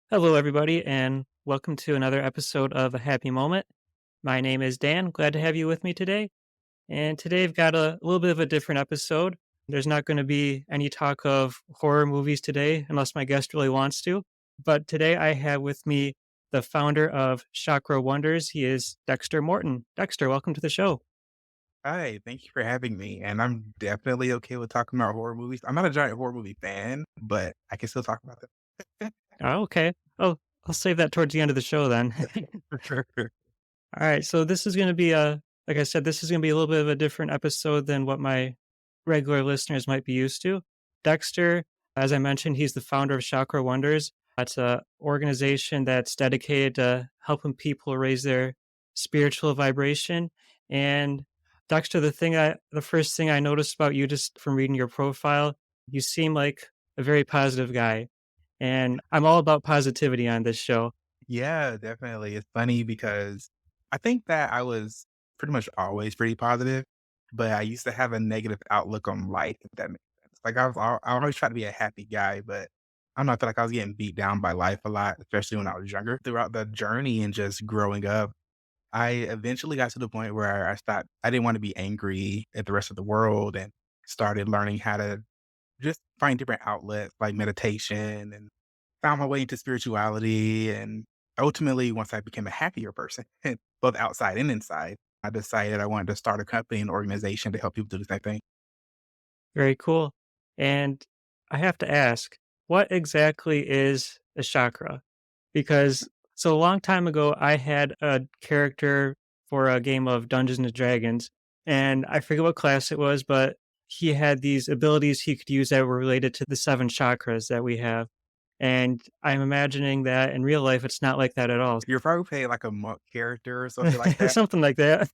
Hello, everybody, and welcome to another episode of A Happy Moment. My name is Dan. Glad to have you with me today. And today I've got a little bit of a different episode. There's not going to be any talk of horror movies today, unless my guest really wants to. But today I have with me the founder of Chakra Wonders. He is Dexter Morton. Dexter, welcome to the show. Hi, thank you for having me. And I'm definitely okay with talking about horror movies. I'm not a giant horror movie fan, but I can still talk about them. Oh, okay. Oh, I'll save that towards the end of the show then. For sure. All right, so this is going to be like I said, this is going to be a little bit of a different episode than what my regular listeners might be used to. Dexter, as I mentioned, he's the founder of Chakra Wonders. It's a organization that's dedicated to helping people raise their spiritual vibration. And Dexter, the first thing I noticed about you just from reading your profile, you seem like a very positive guy. And I'm all about positivity on this show. Yeah, definitely. It's funny because I think that I was pretty much always pretty positive, but I used to have a negative outlook on life, if that makes sense. Like I always try to be a happy guy, but I don't know, I feel like I was getting beat down by life a lot, especially when I was younger. Throughout the journey and just growing up, I eventually got to the point where I didn't want to be angry at the rest of the world and started learning how to just find different outlets like meditation and found my way into spirituality. And ultimately, once I became a happier person, both outside and inside, I decided I wanted to start a company and organization to help people do the same thing. Very cool. And I have to ask, what exactly is a chakra? Because so a long time ago, I had a character for a game of Dungeons and Dragons, and I forget what class it was, but he had these abilities he could use that were related to the seven chakras that we have. And I'm imagining that in real life, it's not like that at all. You're probably playing like a monk character or something like that. Something like that.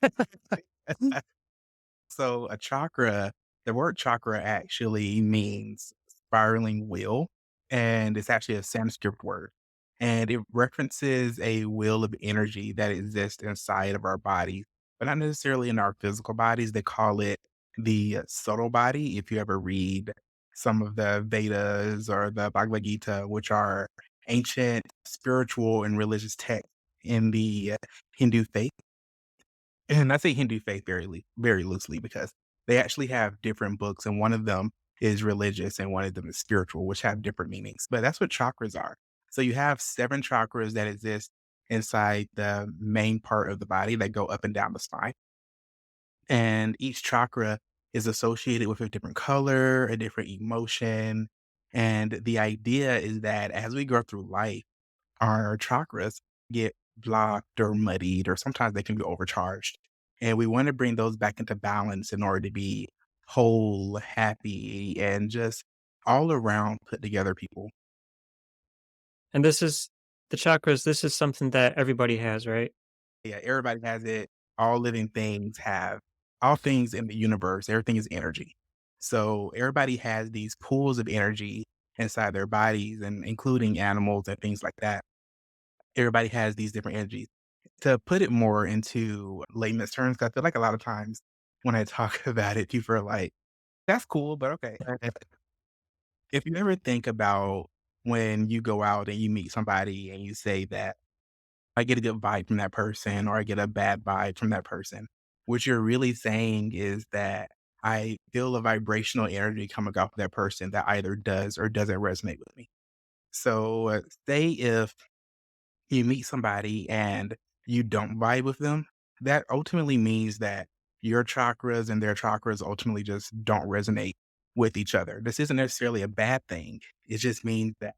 So a chakra, the word chakra actually means spiraling wheel, and it's actually a Sanskrit word. And it references a wheel of energy that exists inside of our bodies, but not necessarily in our physical bodies. They call it the subtle body. If you ever read some of the Vedas or the Bhagavad Gita, which are ancient spiritual and religious texts in the Hindu faith, and I say Hindu faith very loosely because they actually have different books, and one of them is religious and one of them is spiritual, which have different meanings. But that's what chakras are. So you have 7 chakras that exist inside the main part of the body that go up and down the spine. And each chakra is associated with a different color, a different emotion. And the idea is that as we go through life, our chakras get blocked or muddied, or sometimes they can be overcharged. And we want to bring those back into balance in order to be whole, happy, and just all around put together people. And this is the chakras, this is something that everybody has, right? Yeah, everybody has it. All living things have all things in the universe. Everything is energy. So everybody has these pools of energy inside their bodies, and including animals and things like that. Everybody has these different energies. To put it more into layman's terms, 'cause I feel like a lot of times when I talk about it, people are like, "That's cool, but okay." If you ever think about when you go out and you meet somebody and you say that, "I get a good vibe from that person," or "I get a bad vibe from that person," what you're really saying is that I feel a vibrational energy coming off that person that either does or doesn't resonate with me. So, say if you meet somebody and you don't vibe with them, that ultimately means that your chakras and their chakras ultimately just don't resonate with each other. This isn't necessarily a bad thing. It just means that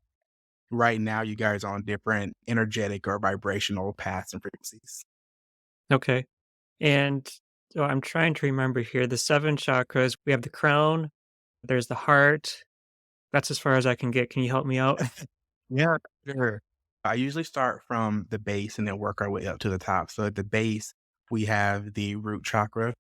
right now you guys are on different energetic or vibrational paths and frequencies. Okay. And so I'm trying to remember here the seven chakras. We have the crown, there's the heart. That's as far as I can get. Can you help me out? Yeah, sure. I usually start from the base and then work our way up to the top. So at the base, we have the root chakra,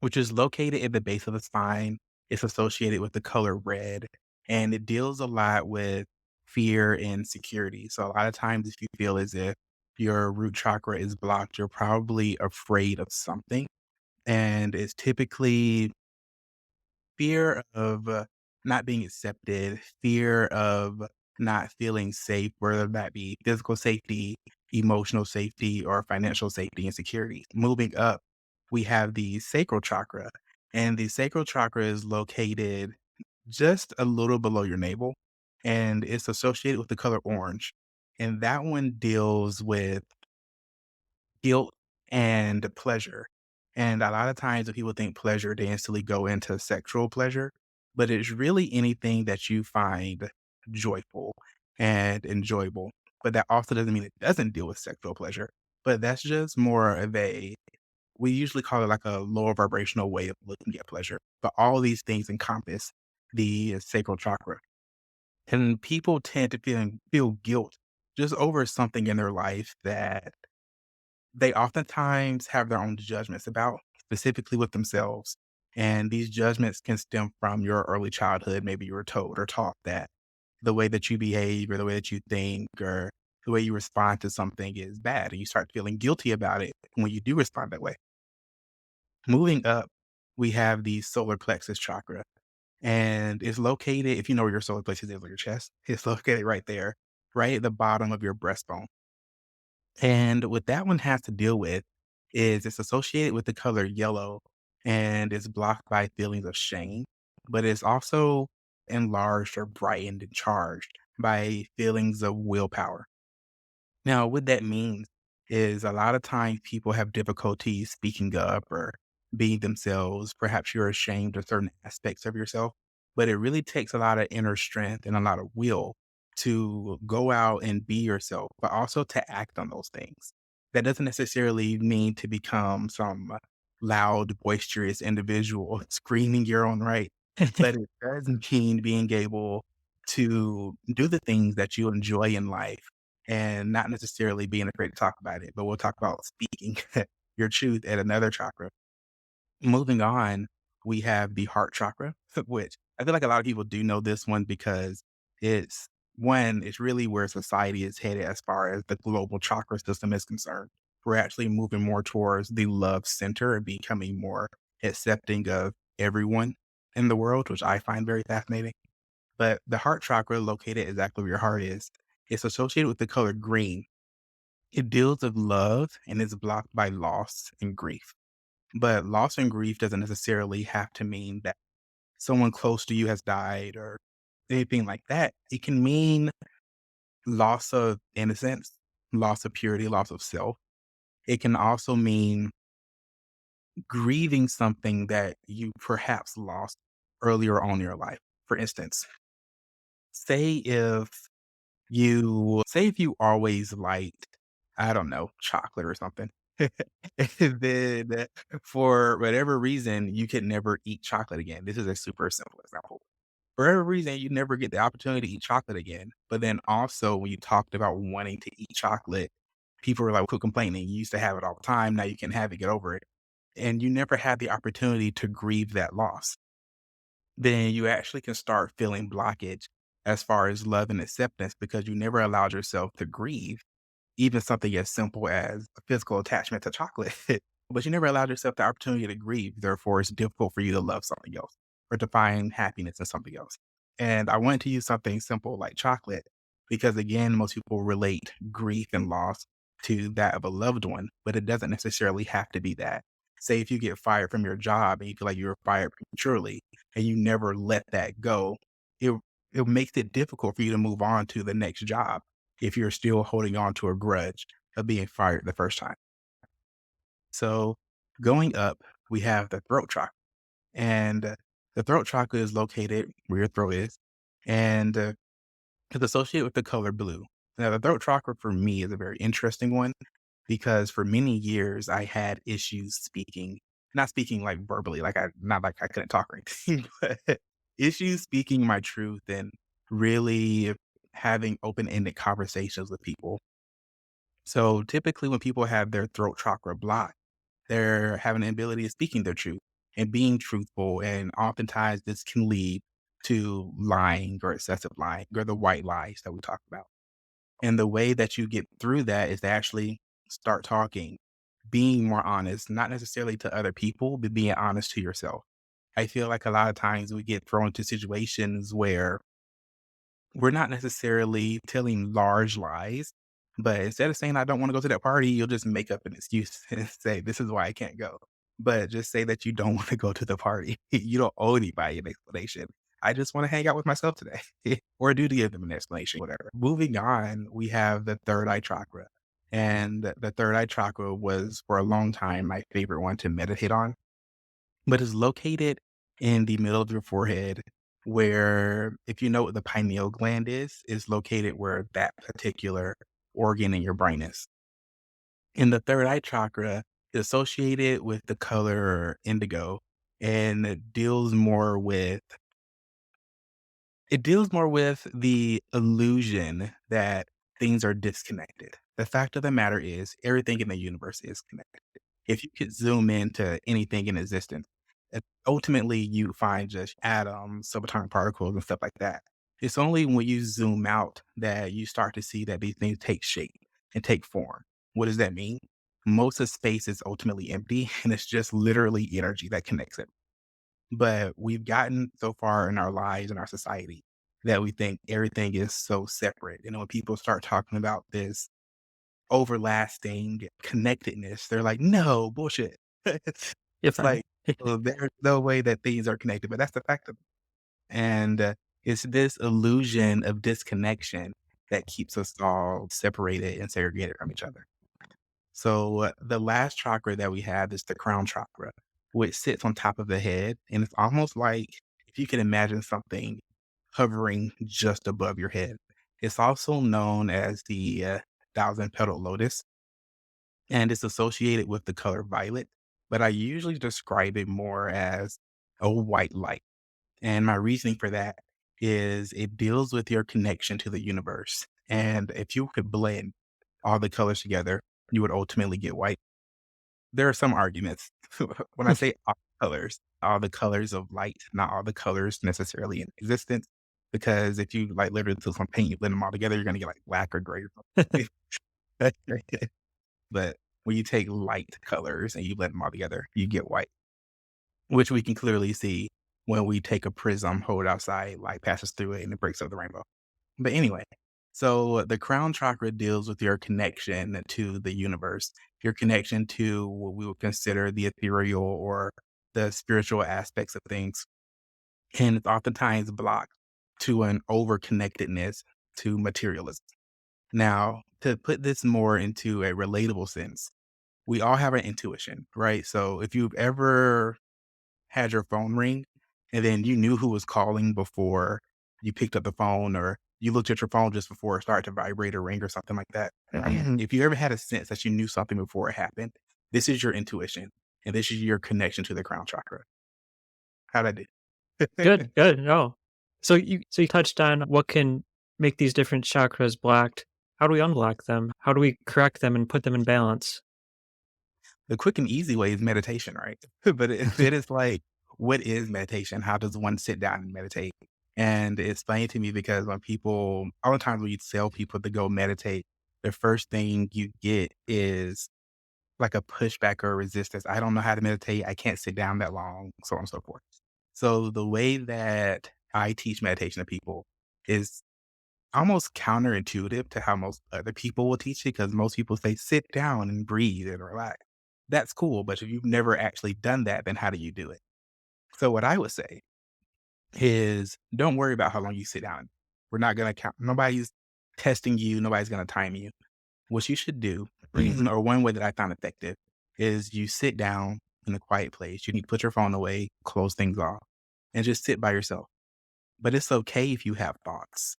which is located at the base of the spine. It's associated with the color red, and it deals a lot with fear and security. So a lot of times, if you feel as if your root chakra is blocked, you're probably afraid of something. And it's typically fear of not being accepted, fear of not feeling safe, whether that be physical safety, emotional safety, or financial safety and security. Moving up, we have the sacral chakra, and the sacral chakra is located just a little below your navel, and it's associated with the color orange. And that one deals with guilt and pleasure. And a lot of times when people think pleasure, they instantly go into sexual pleasure, but it's really anything that you find joyful and enjoyable. But that also doesn't mean it doesn't deal with sexual pleasure, but that's just more of we usually call it like a lower vibrational way of looking at pleasure. But all these things encompass the sacral chakra. And people tend to feel guilt just over something in their life that they oftentimes have their own judgments about, specifically with themselves. And these judgments can stem from your early childhood. Maybe you were told or taught that the way that you behave or the way that you think or the way you respond to something is bad. And you start feeling guilty about it when you do respond that way. Moving up, we have the solar plexus chakra. And it's located, if you know where your solar plexus is on your chest, it's located right there, right at the bottom of your breastbone. And what that one has to deal with is it's associated with the color yellow and it's blocked by feelings of shame, but it's also enlarged or brightened and charged by feelings of willpower. Now, what that means is a lot of times people have difficulty speaking up or being themselves. Perhaps you're ashamed of certain aspects of yourself, but it really takes a lot of inner strength and a lot of will to go out and be yourself, but also to act on those things. That doesn't necessarily mean to become some loud, boisterous individual screaming your own right, but it does mean being able to do the things that you enjoy in life and not necessarily being afraid to talk about it, but we'll talk about speaking your truth at another chakra. Moving on, we have the heart chakra, which I feel like a lot of people do know this one because it's it's really where society is headed as far as the global chakra system is concerned. We're actually moving more towards the love center and becoming more accepting of everyone in the world, which I find very fascinating. But the heart chakra, located exactly where your heart is, it's associated with the color green. It deals with love and is blocked by loss and grief. But loss and grief doesn't necessarily have to mean that someone close to you has died or anything like that. It can mean loss of innocence, loss of purity, loss of self. It can also mean grieving something that you perhaps lost earlier on in your life. For instance, say if say if you always liked, I don't know, chocolate or something. And then for whatever reason, you could never eat chocolate again. This is a super simple example. For whatever reason, you never get the opportunity to eat chocolate again. But then also when you talked about wanting to eat chocolate, people were like, quit complaining. You used to have it all the time. Now you can have it, get over it. And you never had the opportunity to grieve that loss. Then you actually can start feeling blockage as far as love and acceptance because you never allowed yourself to grieve even something as simple as a physical attachment to chocolate. But you never allowed yourself the opportunity to grieve. Therefore, it's difficult for you to love something else or to find happiness in something else. And I wanted to use something simple like chocolate because, again, most people relate grief and loss to that of a loved one, but it doesn't necessarily have to be that. Say if you get fired from your job and you feel like you were fired prematurely and you never let that go, it, it makes it difficult for you to move on to the next job if you're still holding on to a grudge of being fired the first time. So going up, we have the throat chakra. And the throat chakra is located where your throat is. And it's associated with the color blue. Now, the throat chakra for me is a very interesting one because for many years I had issues speaking, not speaking like verbally, not like I couldn't talk or anything, but issues speaking my truth and really having open ended conversations with people. So typically, when people have their throat chakra blocked, they're having the ability of speaking their truth and being truthful. And oftentimes, this can lead to lying or excessive lying or the white lies that we talk about. And the way that you get through that is to actually start talking, being more honest, not necessarily to other people, but being honest to yourself. I feel like a lot of times we get thrown into situations where we're not necessarily telling large lies, but instead of saying, I don't want to go to that party, you'll just make up an excuse and say, this is why I can't go. But just say that you don't want to go to the party. You don't owe anybody an explanation. I just want to hang out with myself today, or do to give them an explanation, whatever. Moving on, we have the third eye chakra. And the third eye chakra was for a long time my favorite one to meditate on, but it's located in the middle of your forehead where, if you know what the pineal gland is located where that particular organ in your brain is. And the third eye chakra is associated with the color indigo, and it deals more with the illusion that things are disconnected. The fact of the matter is, everything in the universe is connected. If you could zoom into anything in existence, ultimately you find just atoms, subatomic particles, and stuff like that. It's only when you zoom out that you start to see that these things take shape and take form. What does that mean? Most of space is ultimately empty, and it's just literally energy that connects it. But we've gotten so far in our lives and our society that we think everything is so separate. And when people start talking about this overlasting connectedness, they're like, no, bullshit. If It's I like, well, there's no way that things are connected, but that's the fact of it. And it's this illusion of disconnection that keeps us all separated and segregated from each other. So the last chakra that we have is the crown chakra, which sits on top of the head. And it's almost like if you can imagine something hovering just above your head. It's also known as the thousand petal lotus, and it's associated with the color violet. But I usually describe it more as a white light. And my reasoning for that is it deals with your connection to the universe. And if you could blend all the colors together, you would ultimately get white. There are some arguments. When I say all the colors of light, not all the colors necessarily in existence. Because if you like literally took some paint, you blend them all together, you're gonna get like black or gray or something. But when you take light colors and you blend them all together, you get white, which we can clearly see when we take a prism, hold it outside, light passes through it, and it breaks up the rainbow. But anyway, so the crown chakra deals with your connection to the universe, your connection to what we would consider the ethereal or the spiritual aspects of things. And it's oftentimes blocked to an over connectedness to materialism. Now, to put this more into a relatable sense, we all have an intuition, right? So if you've ever had your phone ring and then you knew who was calling before you picked up the phone, or you looked at your phone just before it started to vibrate or ring or something like that. If you ever had a sense that you knew something before it happened, this is your intuition and this is your connection to the crown chakra. How'd I do? good, good, no. So you touched on what can make these different chakras blocked. How do we unblock them? How do we correct them and put them in balance? The quick and easy way is meditation, right? But it is like, what is meditation? How does one sit down and meditate? And it's funny to me because all the times when you tell people to go meditate, the first thing you get is like a pushback or resistance. I don't know how to meditate. I can't sit down that long, so on and so forth. So the way that I teach meditation to people is almost counterintuitive to how most other people will teach it, because most people say, sit down and breathe and relax. That's cool. But if you've never actually done that, then how do you do it? So what I would say is, don't worry about how long you sit down. We're not going to count. Nobody's testing you. Nobody's going to time you. What you should do, or one way that I found effective, is you sit down in a quiet place. You need to put your phone away, close things off, and just sit by yourself. But it's okay if you have thoughts.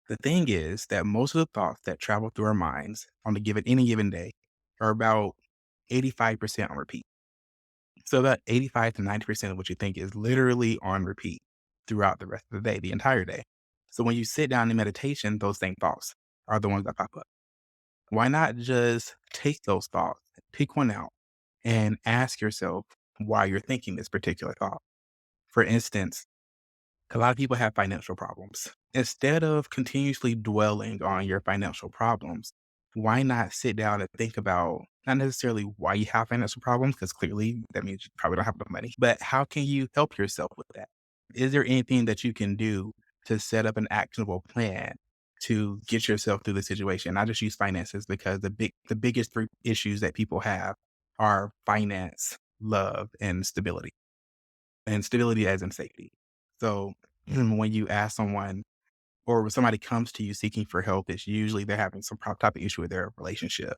The thing is that most of the thoughts that travel through our minds on any given day are about 85% on repeat. So about 85 to 90% of what you think is literally on repeat throughout the rest of the day, the entire day. So when you sit down in meditation, those same thoughts are the ones that pop up. Why not just take those thoughts, pick one out, and ask yourself why you're thinking this particular thought? For instance, a lot of people have financial problems. Instead of continuously dwelling on your financial problems, why not sit down and think about not necessarily why you have financial problems, because clearly that means you probably don't have enough money, but how can you help yourself with that? Is there anything that you can do to set up an actionable plan to get yourself through the situation. I just use finances because the biggest three issues that people have are finance, love, and stability. And stability as in safety. So when you ask someone or when somebody comes to you seeking for help, it's usually they're having some type of issue with their relationship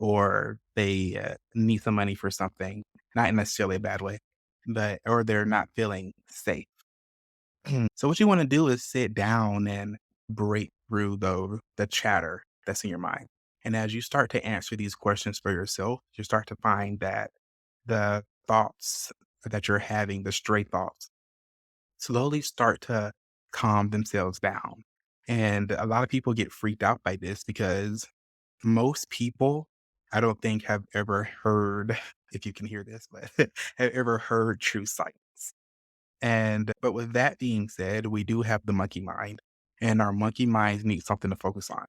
or they need some money for something, not in necessarily a bad way, but or they're not feeling safe. So what you want to do is sit down and break through the chatter that's in your mind. And as you start to answer these questions for yourself, you start to find that the thoughts that you're having, the stray thoughts, slowly start to calm themselves down. And a lot of people get freaked out by this because most people, I don't think, have ever heard, if you can hear this, but have ever heard true silence. But with that being said, we do have the monkey mind, and our monkey minds need something to focus on.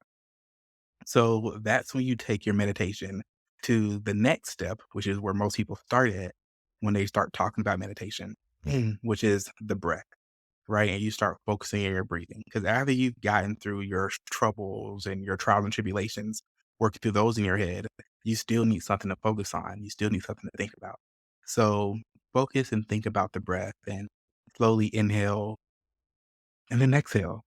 So that's when you take your meditation to the next step, which is where most people start at when they start talking about meditation, which is the breath, right? And you start focusing on your breathing. Because after you've gotten through your troubles and your trials and tribulations, working through those in your head, you still need something to focus on. You still need something to think about. So focus and think about the breath and slowly inhale and then exhale.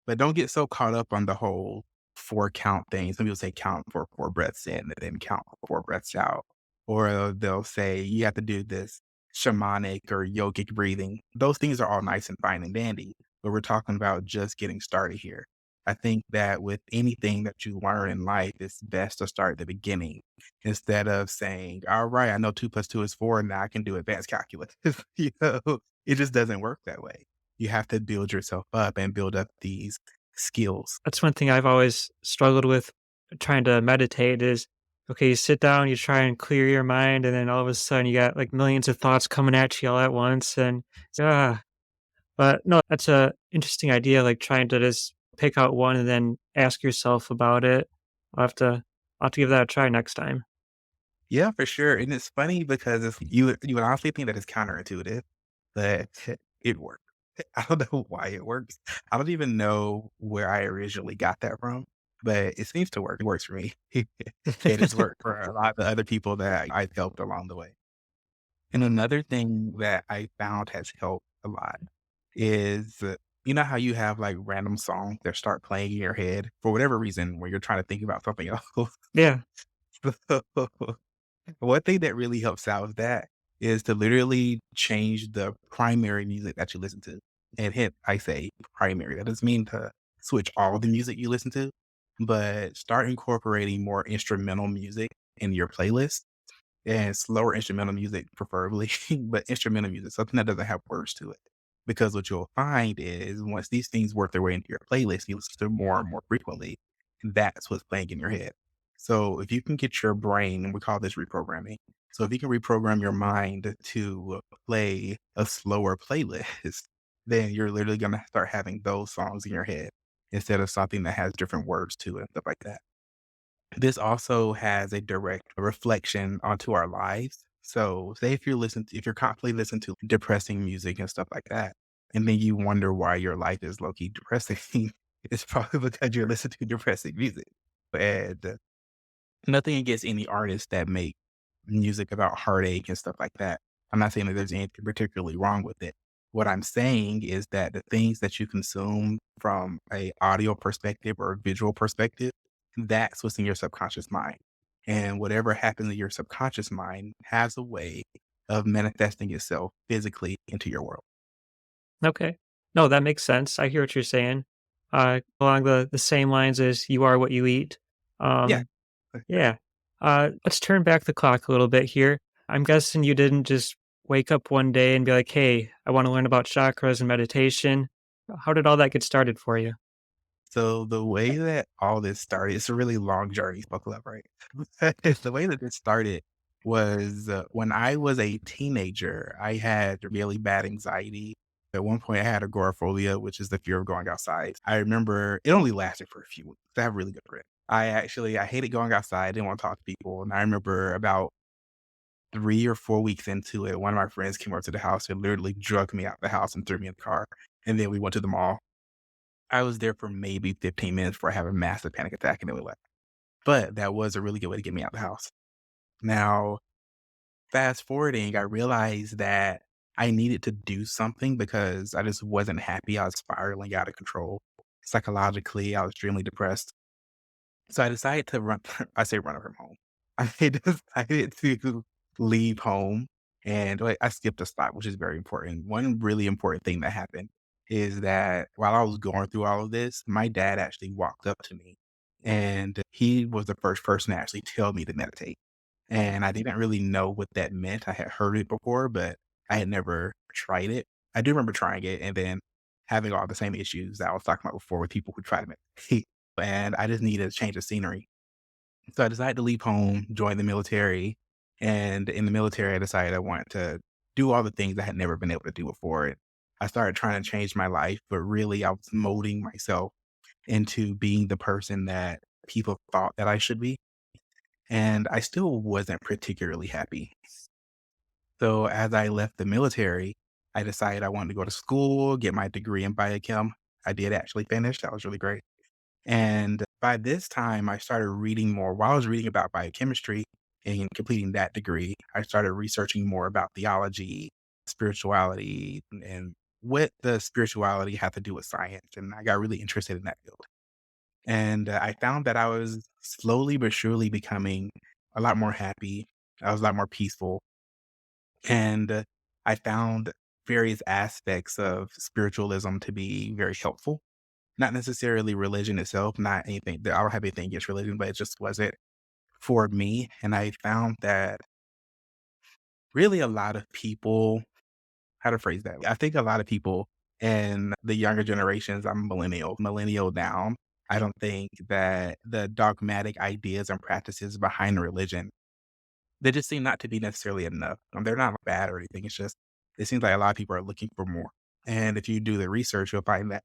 But don't get so caught up on the whole 4 count thing. Some people say count for 4 breaths in and then count for 4 breaths out. Or they'll say you have to do this shamanic or yogic breathing. Those things are all nice and fine and dandy, but we're talking about just getting started here. I think that with anything that you learn in life, it's best to start at the beginning instead of saying, all right, I know 2 plus 2 is 4, and now I can do advanced calculus. You know, it just doesn't work that way. You have to build yourself up and build up these skills. That's one thing I've always struggled with trying to meditate is, okay, you sit down, you try and clear your mind, and then all of a sudden you got like millions of thoughts coming at you all at once. And but no, that's a interesting idea, like trying to just pick out one and then ask yourself about it. I'll have to give that a try next time. Yeah, for sure. And it's funny because you would honestly think that it's counterintuitive, but it works. I don't know why it works. I don't even know where I originally got that from, but it seems to work. It works for me. It has worked for a lot of the other people that I've helped along the way. And another thing that I found has helped a lot is, you know how you have like random songs that start playing in your head for whatever reason when you're trying to think about something else. Yeah. One thing that really helps out with that is to literally change the primary music that you listen to. And hint, I say primary. That doesn't mean to switch all the music you listen to, but start incorporating more instrumental music in your playlist and slower instrumental music preferably, but instrumental music, something that doesn't have words to it. Because what you'll find is once these things work their way into your playlist, you listen to more and more frequently, that's what's playing in your head. So if you can get your brain, and we call this reprogramming. So if you can reprogram your mind to play a slower playlist, then you're literally going to start having those songs in your head instead of something that has different words to it and stuff like that. This also has a direct reflection onto our lives. So say if you're constantly listening to depressing music and stuff like that, and then you wonder why your life is low key depressing, it's probably because you're listening to depressing music. And nothing against any artists that make music about heartache and stuff like that. I'm not saying that there's anything particularly wrong with it. What I'm saying is that the things that you consume from a audio perspective or a visual perspective, that's what's in your subconscious mind. And whatever happens in your subconscious mind has a way of manifesting itself physically into your world. Okay. No, that makes sense. I hear what you're saying. Along the same lines as you are what you eat. Yeah. Um, yeah. Let's turn back the clock a little bit here. I'm guessing you didn't just wake up one day and be like, "Hey, I want to learn about chakras and meditation." How did all that get started for you? So the way that all this started, it's a really long journey, buckle up, right? The way that this started was when I was a teenager, I had really bad anxiety. At one point, I had agoraphobia, which is the fear of going outside. I remember it only lasted for a few weeks. I have really good grip. I hated going outside, didn't want to talk to people. And I remember about 3 or 4 weeks into it, one of my friends came up to the house and literally drugged me out the house and threw me in the car. and then we went to the mall. I was there for maybe 15 minutes before I had a massive panic attack, and then we left. But that was a really good way to get me out the house. Now, fast forwarding, I realized that I needed to do something because I just wasn't happy. I was spiraling out of control. Psychologically, I was extremely depressed. So I decided to run, I say run from home. I decided to leave home and wait, I skipped a stop, which is very important. One really important thing that happened is that while I was going through all of this, my dad actually walked up to me and he was the first person to actually tell me to meditate. And I didn't really know what that meant. I had heard it before, but I had never tried it. I do remember trying it and then having all the same issues that I was talking about before with people who try to meditate. And I just needed a change of scenery. So I decided to leave home, join the military. And in the military, I decided I wanted to do all the things I had never been able to do before. And I started trying to change my life, but really I was molding myself into being the person that people thought that I should be. And I still wasn't particularly happy. So as I left the military, I decided I wanted to go to school, get my degree in biochem. I did actually finish. That was really great. And by this time, I started reading more. While I was reading about biochemistry and completing that degree, I started researching more about theology, spirituality, and what the spirituality had to do with science. And I got really interested in that field. And I found that I was slowly but surely becoming a lot more happy. I was a lot more peaceful. And I found various aspects of spiritualism to be very helpful. Not necessarily religion itself, not anything that I don't have anything against religion, but it just wasn't for me. And I found that really a lot of people, how to phrase that? I think a lot of people in the younger generations, I'm millennial down. I don't think that the dogmatic ideas and practices behind religion, they just seem not to be necessarily enough. They're not bad or anything. It's just, it seems like a lot of people are looking for more. And if you do the research, you'll find that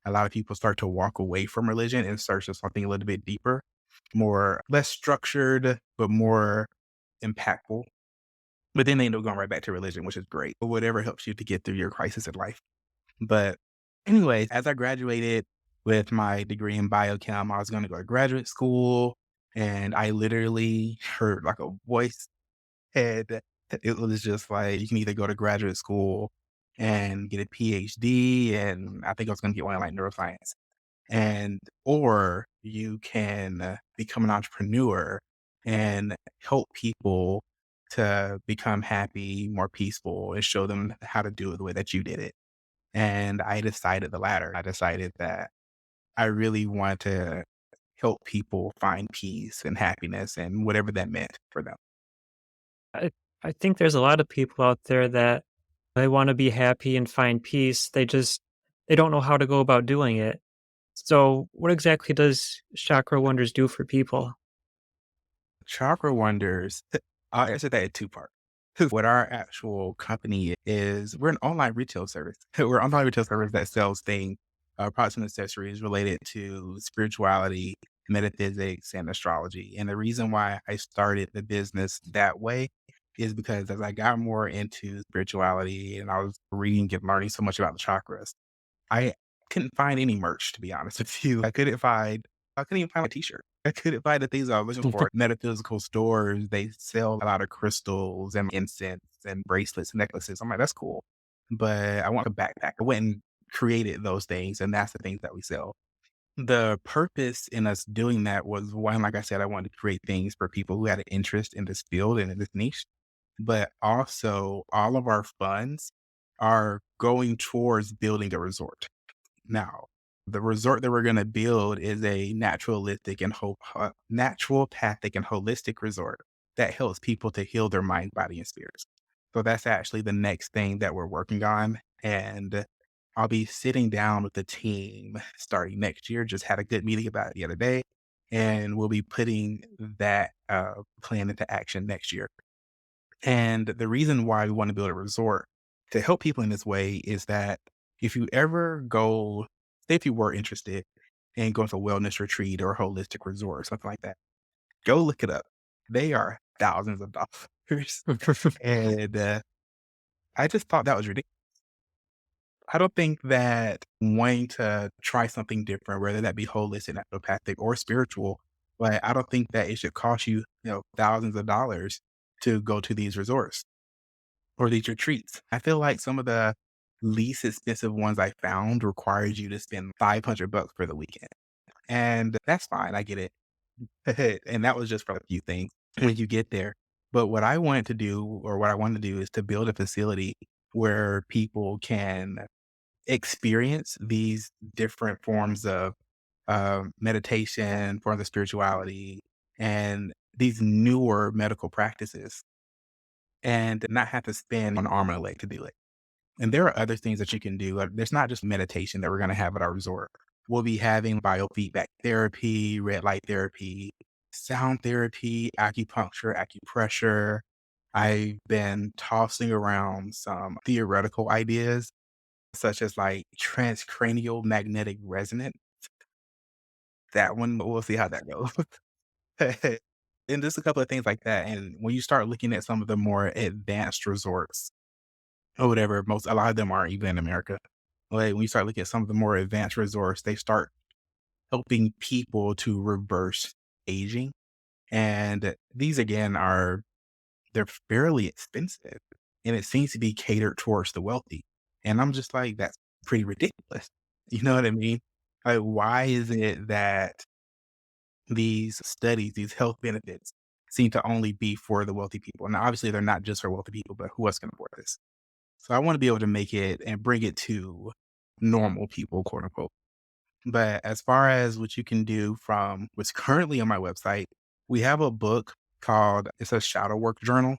a lot of people start to walk away from religion and search for something a little bit deeper, more less structured, but more impactful. But then they end up going right back to religion, which is great. Whatever helps you to get through your crisis in life. But anyway, as I graduated with my degree in biochem, I was going to go to graduate school. And I literally heard like a voice, and it was just like, you can either go to graduate school and get a PhD. And I think I was going to get one in like neuroscience and or you can become an entrepreneur and help people to become happy, more peaceful, and show them how to do it the way that you did it. And I decided the latter. I decided that I really want to help people find peace and happiness and whatever that meant for them. I I think there's a lot of people out there that they wanna be happy and find peace, they don't know how to go about doing it. So, what exactly does Chakra Wonders do for people? Chakra Wonders, I'll answer that in two parts. What our actual company is, we're an online retail service. We're an online retail service that sells things, products and accessories related to spirituality, metaphysics, and astrology. And the reason why I started the business that way is because as I got more into spirituality and I was reading and learning so much about the chakras, I couldn't find any merch, to be honest with you. I couldn't even find a t-shirt. I couldn't find the things I was looking for. Metaphysical stores, they sell a lot of crystals and incense and bracelets and necklaces. I'm like, that's cool. But I want a backpack. I went and created those things, and that's the things that we sell. The purpose in us doing that was one, like I said, I wanted to create things for people who had an interest in this field and in this niche. But also all of our funds are going towards building a resort. Now, the resort that we're gonna build is a naturalistic and naturopathic and holistic resort that helps people to heal their mind, body, and spirits. So that's actually the next thing that we're working on, and I'll be sitting down with the team starting next year. Just had a good meeting about it the other day, and we'll be putting that plan into action next year. And the reason why we want to build a resort to help people in this way is that if you ever go, say if you were interested in going to a wellness retreat or a holistic resort or something like that, go look it up. They are thousands of dollars. And I just thought that was ridiculous. I don't think that wanting to try something different, whether that be holistic, naturopathic, or spiritual, but I don't think that it should cost you, thousands of dollars to go to these resorts or these retreats. I feel like some of the least expensive ones I found requires you to spend $500 for the weekend. And that's fine. I get it. And that was just for a few things when you get there. But what I wanted to do, or what I wanted to do, is to build a facility where people can experience these different forms of meditation, forms of spirituality, and these newer medical practices, and not have to spend an arm and a leg to do it. And there are other things that you can do. There's not just meditation that we're going to have at our resort. We'll be having biofeedback therapy, red light therapy, sound therapy, acupuncture, acupressure. I've been tossing around some theoretical ideas, such as like transcranial magnetic resonance. That one, we'll see how that goes. And just a couple of things like that. And when you start looking at some of the more advanced resorts or whatever, a lot of them aren't even in America. Like when you start looking at some of the more advanced resorts, they start helping people to reverse aging. And these again they're fairly expensive, and it seems to be catered towards the wealthy. And I'm just like, that's pretty ridiculous. You know what I mean? Like, why is it that these studies, these health benefits seem to only be for the wealthy people? Now, obviously, they're not just for wealthy people, but who else can afford this? So I want to be able to make it and bring it to normal people, quote unquote. But as far as what you can do from what's currently on my website, we have a book called, it's a shadow work journal.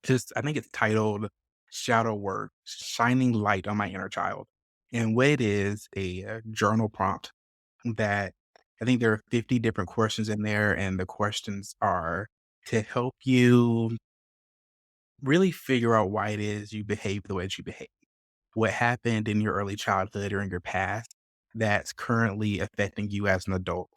Just, I think it's titled Shadow Work, Shining Light on My Inner Child. And what it is, a journal prompt that I think there are 50 different questions in there. And the questions are to help you really figure out why it is you behave the way that you behave. What happened in your early childhood or in your past that's currently affecting you as an adult?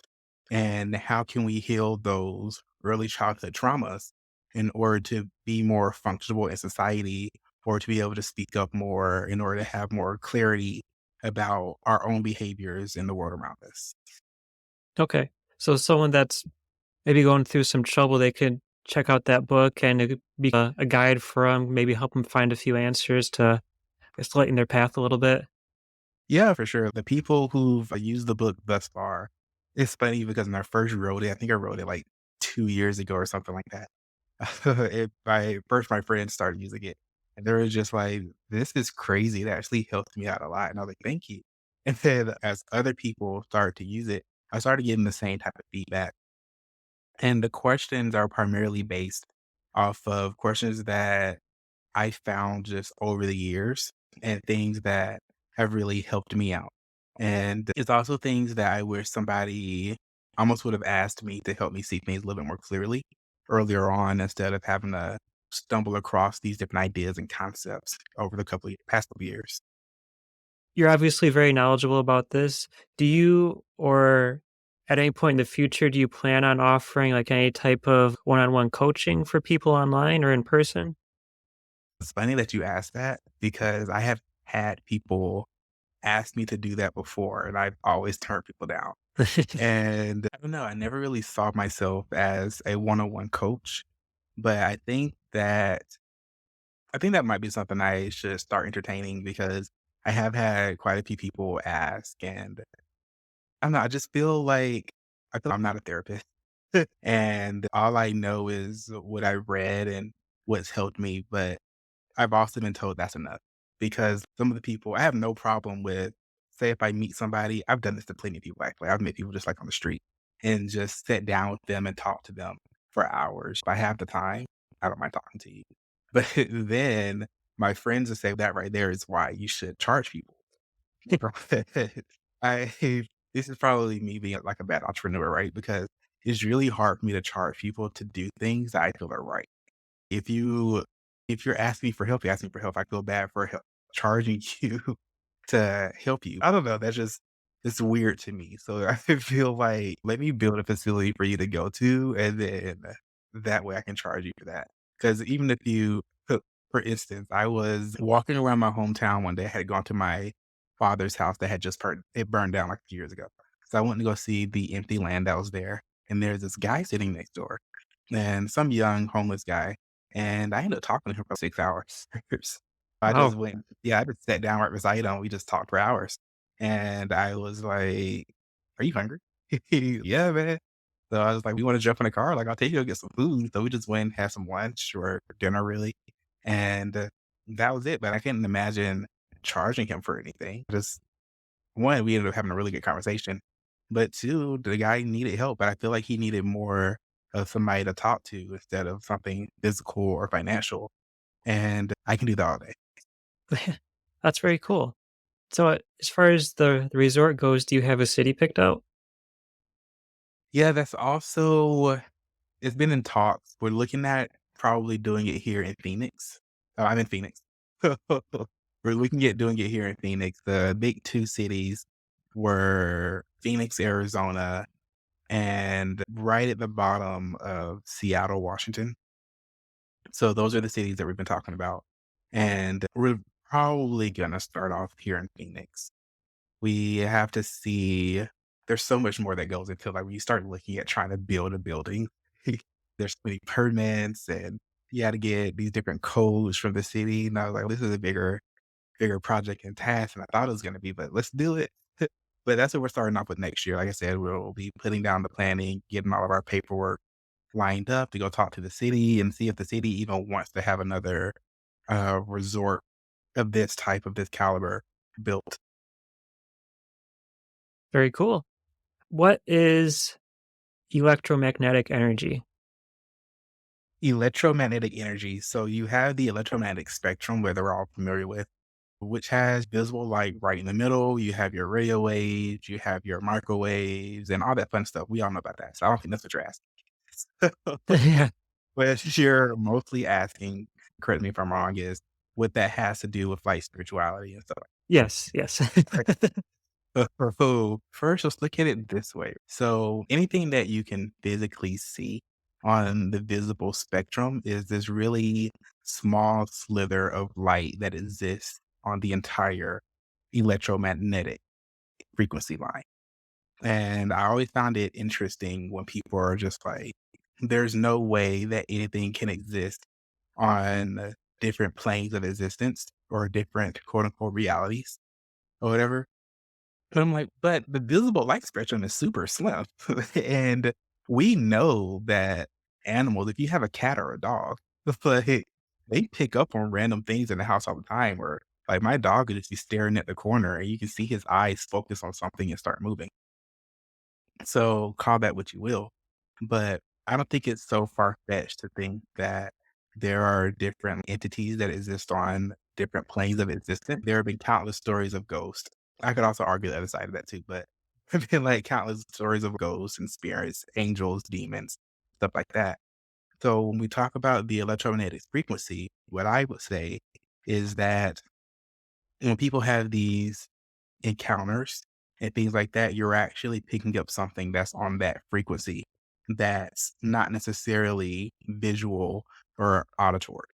And how can we heal those early childhood traumas in order to be more functional in society, or to be able to speak up more, in order to have more clarity about our own behaviors in the world around us? Okay. So someone that's maybe going through some trouble, they could check out that book and it could be a guide for them, maybe help them find a few answers to, I guess, lighten their path a little bit. Yeah, for sure. The people who've used the book thus far, it's funny because when I first wrote it, I think I wrote it like 2 years ago or something like that. My friends started using it, and they were just like, "This is crazy." It actually helped me out a lot, and I was like, "Thank you." And then as other people started to use it, I started getting the same type of feedback. And the questions are primarily based off of questions that I found just over the years, and things that have really helped me out. And it's also things that I wish somebody almost would have asked me to help me see things a little bit more clearly earlier on, instead of having to stumble across these different ideas and concepts over the past couple years. You're obviously very knowledgeable about this. Do you, or at any point in the future, do you plan on offering like any type of one-on-one coaching for people online or in person? It's funny that you asked that because I have had people ask me to do that before, and I've always turned people down. And I don't know, I never really saw myself as a one-on-one coach, but I think that might be something I should start entertaining, because I have had quite a few people ask, and I don't know, I feel I'm not a therapist. And all I know is what I read and what's helped me, but I've also been told that's enough, because some of the people I have no problem with, say if I meet somebody, I've done this to plenty of people actually. I've met people just like on the street and just sit down with them and talk to them for hours. If I have the time, I don't mind talking to you. But then my friends will say that right there is why you should charge people. I this is probably me being like a bad entrepreneur, right? Because it's really hard for me to charge people to do things that I feel are right. If you if you're asking me for help, you ask me for help, I feel bad for charging you to help you. I don't know, it's weird to me. So I feel like, let me build a facility for you to go to, and then that way I can charge you for that. Because even if you For instance, I was walking around my hometown one day. I had gone to my father's house that had just burned down like a few years ago. So I went to go see the empty land that was there. And there's this guy sitting next door and some young homeless guy. And I ended up talking to him for 6 hours. I just Wow. went, yeah, I just sat down right beside him. We just talked for hours. And I was like, "Are you hungry?" "Yeah, man." So I was like, "We wanna jump in the car? Like, I'll take you to get some food." So we just went and had some lunch or dinner really, and, that was it, but I couldn't imagine charging him for anything. Just 1, we ended up having a really good conversation, but 2, the guy needed help, but I feel like he needed more of somebody to talk to instead of something physical or financial, and I can do that all day. That's very cool. So, as far as the resort goes, do you have a city picked out? Yeah, that's also it's been in talks. We're looking at probably doing it here in Phoenix. I'm in Phoenix. We're looking at doing it here in Phoenix. The big 2 cities were Phoenix, Arizona, and right at the bottom of Seattle, Washington. So those are the cities that we've been talking about, and we're probably gonna start off here in Phoenix. We have to see there's so much more that goes into, like, when you start looking at trying to build a building, there's so many permits, and you had to get these different codes from the city, and I was like, "This is a bigger project and task than I thought it was gonna be, but let's do it." But that's what we're starting off with next year. Like I said, we'll be putting down the planning, getting all of our paperwork lined up to go talk to the city and see if the city even wants to have another, resort of this type, of this caliber built. Very cool. What is electromagnetic energy? Electromagnetic energy. So you have the electromagnetic spectrum, where they're all familiar with, which has visible light right in the middle. You have your radio waves, you have your microwaves, and all that fun stuff. We all know about that. So I don't think that's what you're asking. Yeah. What you're mostly asking, correct me if I'm wrong, is what that has to do with like spirituality and stuff. Yes, yes. Like, so first, let's look at it this way. So anything that you can physically see on the visible spectrum is this really small slither of light that exists on the entire electromagnetic frequency line. And I always found it interesting when people are just like, there's no way that anything can exist on different planes of existence or different quote unquote realities or whatever. But I'm like, but the visible light spectrum is super slim. And we know that animals, if you have a cat or a dog, like, they pick up on random things in the house all the time. Or like my dog could just be staring at the corner and you can see his eyes focus on something and start moving. So call that what you will. But I don't think it's so far fetched to think that there are different entities that exist on different planes of existence. There have been countless stories of ghosts. I could also argue the other side of that too, but there have been like countless stories of ghosts and spirits, angels, demons, stuff like that. So when we talk about the electromagnetic frequency, what I would say is that when people have these encounters and things like that, you're actually picking up something that's on that frequency that's not necessarily visual or auditory.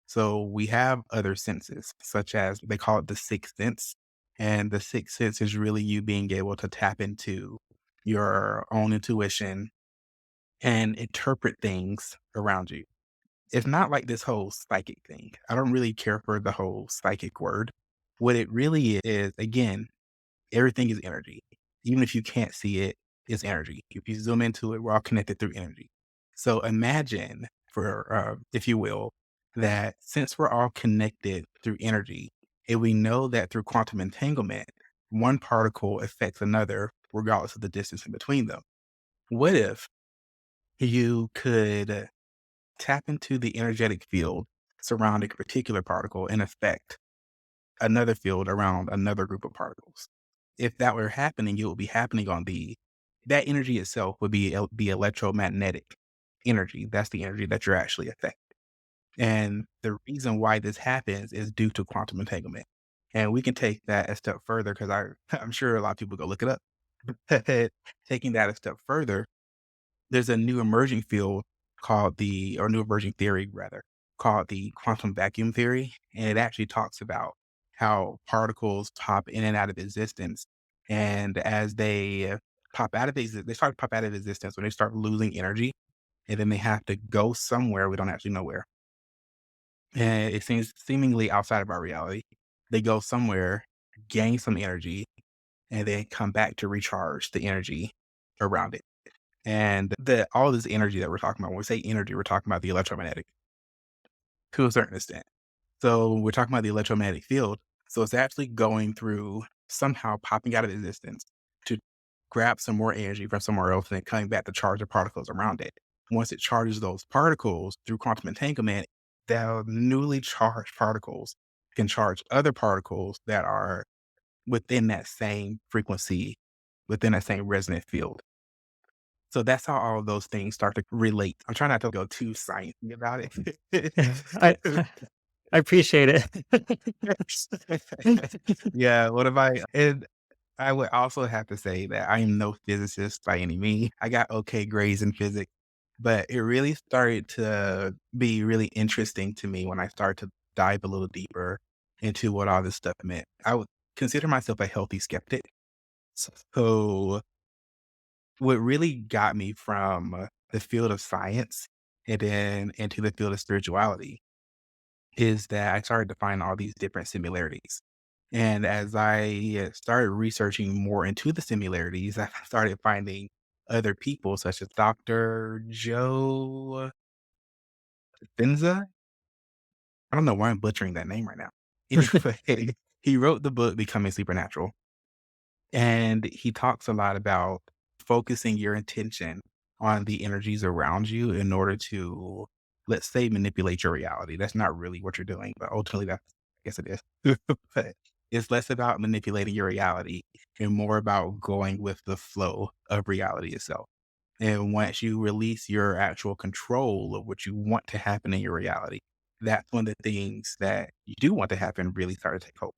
So we have other senses, such as they call it the sixth sense. And the sixth sense is really you being able to tap into your own intuition and interpret things around you. It's not like this whole psychic thing. I don't really care for the whole psychic word. What it really is, again, everything is energy. Even if you can't see it, it's energy. If you zoom into it, we're all connected through energy. So imagine, for if you will, that since we're all connected through energy, and we know that through quantum entanglement, one particle affects another, regardless of the distance in between them. What if you could tap into the energetic field surrounding a particular particle and affect another field around another group of particles? If that were happening, it would be happening on that energy itself would be the electromagnetic energy. That's the energy that you're actually affecting. And the reason why this happens is due to quantum entanglement. And we can take that a step further because I'm sure a lot of people go look it up. Taking that a step further, there's a new emerging field or new emerging theory rather, called the quantum vacuum theory, and it actually talks about how particles pop in and out of existence, and as they pop out of they start to pop out of existence when they start losing energy, and then they have to go somewhere we don't actually know where, and it seems seemingly outside of our reality. They go somewhere, gain some energy, and then come back to recharge the energy around it. And all this energy that we're talking about, when we say energy, we're talking about the electromagnetic to a certain extent. So we're talking about the electromagnetic field. So it's actually going through somehow popping out of existence to grab some more energy from somewhere else and then coming back to charge the particles around it. Once it charges those particles through quantum entanglement, the newly charged particles can charge other particles that are within that same frequency, within that same resonant field. So that's how all of those things start to relate. I'm trying not to go too sciencey about it. I I appreciate it. Yeah, what if and I would also have to say that I am no physicist by any means. I got okay grades in physics, but it really started to be really interesting to me when I started to dive a little deeper into what all this stuff meant. I would consider myself a healthy skeptic. So what really got me from the field of science and then into the field of spirituality is that I started to find all these different similarities. And as I started researching more into the similarities, I started finding other people, such as Dr. Joe Finza. I don't know why I'm butchering that name right now. Anyway, he wrote the book Becoming Supernatural. And he talks a lot about focusing your intention on the energies around you in order to, let's say, manipulate your reality. That's not really what you're doing, but ultimately that's, I guess it is. But it's less about manipulating your reality and more about going with the flow of reality itself. And once you release your actual control of what you want to happen in your reality, that's when the things that you do want to happen really start to take hold.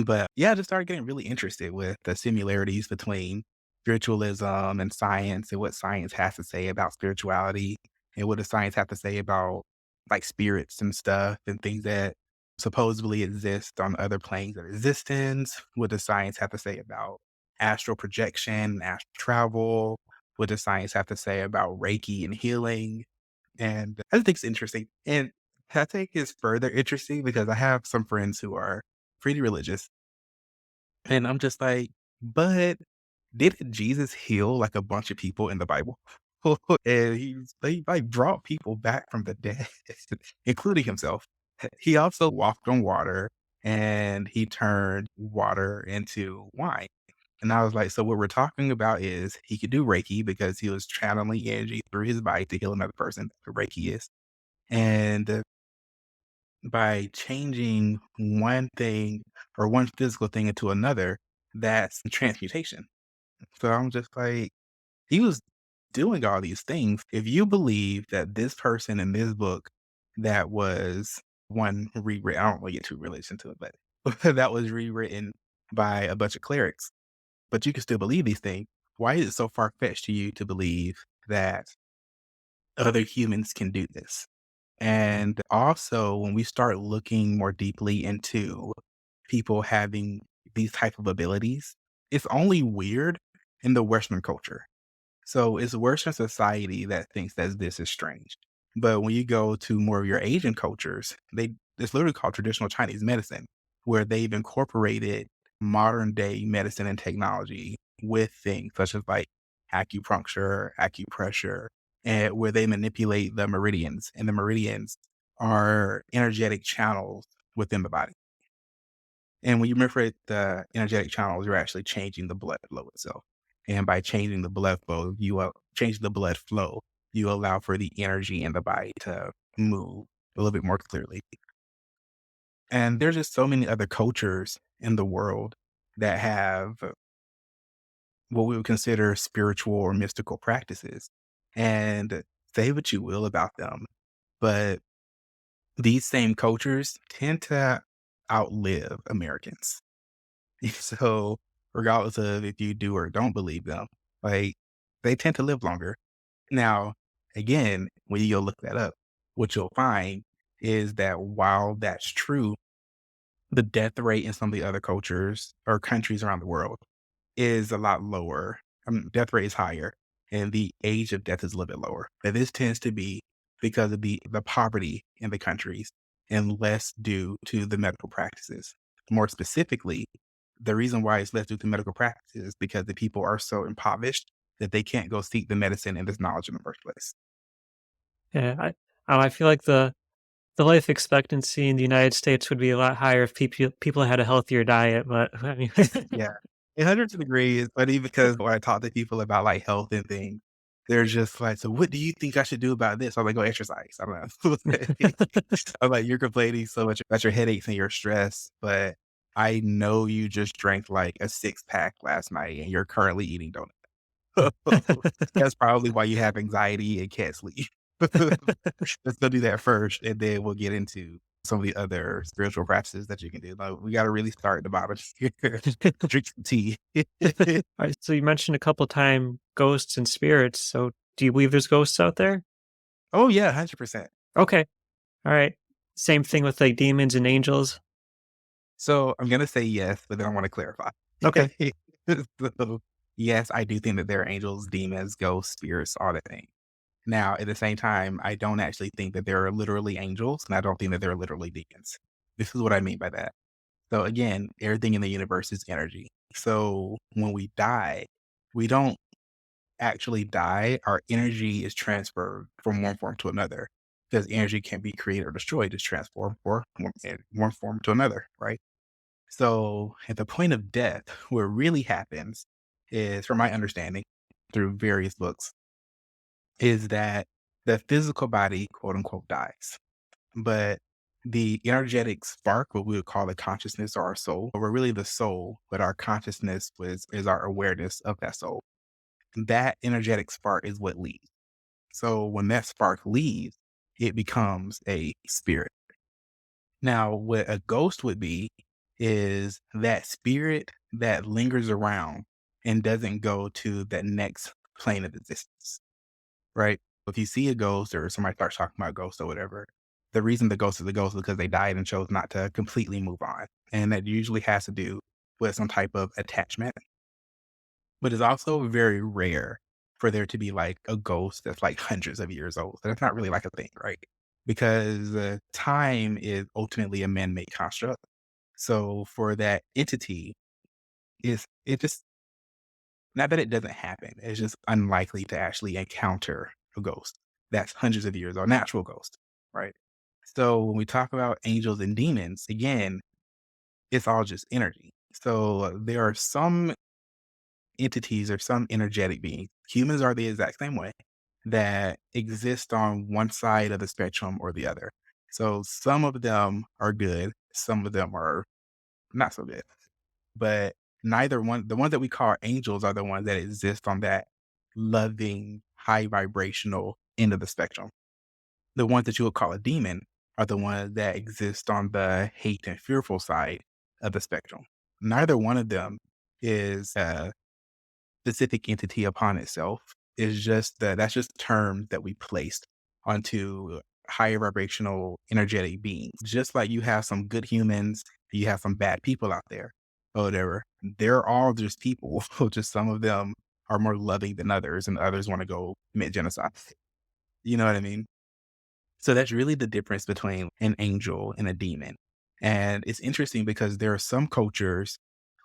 But yeah, I just started getting really interested with the similarities between spiritualism and science and what science has to say about spirituality and what does science have to say about like spirits and stuff and things that supposedly exist on other planes of existence. What does science have to say about astral projection, astral travel? What does science have to say about Reiki and healing? And I just think it's interesting. And I think it's further interesting because I have some friends who are pretty religious. And I'm just like, but didn't Jesus heal like a bunch of people in the Bible? And he like brought people back from the dead, including himself. He also walked on water and he turned water into wine. And I was like, so what we're talking about is he could do Reiki because he was channeling energy through his body to heal another person. That's what Reiki is. And by changing one thing or one physical thing into another, that's transmutation. So I'm just like, he was doing all these things. If you believe that this person in this book that was one rewritten, I don't want to get too religious into it, but that was rewritten by a bunch of clerics, but you can still believe these things. Why is it so far fetched to you to believe that other humans can do this? And also, when we start looking more deeply into people having these type of abilities, it's only weird in the Western culture. So it's Western society that thinks that this is strange. But when you go to more of your Asian cultures, it's literally called traditional Chinese medicine, where they've incorporated modern day medicine and technology with things such as like acupuncture, acupressure, and where they manipulate the meridians. And the meridians are energetic channels within the body. And when you manipulate the energetic channels, you're actually changing the blood flow itself. And by changing the blood flow, you allow for the energy in the body to move a little bit more clearly. And there's just so many other cultures in the world that have what we would consider spiritual or mystical practices. And say what you will about them, but these same cultures tend to outlive Americans. So, regardless of if you do or don't believe them, like, they tend to live longer. Now, again, when you go look that up, what you'll find is that while that's true, the death rate in some of the other cultures or countries around the world is a lot lower. Death rate is higher, and the age of death is a little bit lower. And this tends to be because of the poverty in the countries and less due to the medical practices. More specifically, the reason why it's less due to medical practices is because the people are so impoverished that they can't go seek the medicine and this knowledge in the first place. Yeah, I feel like the life expectancy in the United States would be a lot higher if people had a healthier diet, but I mean Yeah. In hundreds of degrees, but even because when I talk to people about like health and things, they're just like, so what do you think I should do about this? I'm like, go exercise. I don't know. I'm like, you're complaining so much about your headaches and your stress, but I know you just drank like a 6 pack last night and you're currently eating donuts. That's probably why you have anxiety and can't sleep. Let's go do that first, and then we'll get into some of the other spiritual practices that you can do. Like, we gotta really start at the bottom here. Drink some tea. Alright, so you mentioned a couple time ghosts and spirits, so do you believe there's ghosts out there? Oh, yeah, 100%. Okay, alright. Same thing with, like, demons and angels? So, I'm gonna say yes, but then I wanna clarify. Okay. So, yes, I do think that there are angels, demons, ghosts, spirits, all that thing. Now, at the same time, I don't actually think that there are literally angels, and I don't think that there are literally demons. This is what I mean by that. So again, everything in the universe is energy. So when we die, we don't actually die. Our energy is transferred from one form to another because energy can't be created or destroyed. It's transformed from one form to another, right? So at the point of death, what really happens is, from my understanding through various books, is that the physical body, quote unquote, dies. But the energetic spark, what we would call the consciousness or our soul, we're really the soul, but our consciousness is our awareness of that soul. That energetic spark is what leaves. So when that spark leaves, it becomes a spirit. Now, what a ghost would be is that spirit that lingers around and doesn't go to that next plane of existence, right? If you see a ghost or somebody starts talking about ghosts or whatever, the reason the ghost is a ghost is because they died and chose not to completely move on. And that usually has to do with some type of attachment. But it's also very rare for there to be like a ghost that's like hundreds of years old. That's not really like a thing, right? Because time is ultimately a man made construct. So for that entity, it just not that it doesn't happen, it's just unlikely to actually encounter a ghost that's hundreds of years old, natural ghost, right? So when we talk about angels and demons, again, it's all just energy. So there are some entities or some energetic beings, humans are the exact same way, that exist on one side of the spectrum or the other. So some of them are good, some of them are not so good. But neither one the ones that we call angels are the ones that exist on that loving, high vibrational end of the spectrum. The ones that you would call a demon are the ones that exist on the hate and fearful side of the spectrum. Neither one of them is a specific entity upon itself. It's just that's just terms that we placed onto higher vibrational energetic beings. Just like you have some good humans, you have some bad people out there or whatever. They're all just people. Just some of them are more loving than others, and others want to go commit genocide. You know what I mean? So that's really the difference between an angel and a demon. And it's interesting because there are some cultures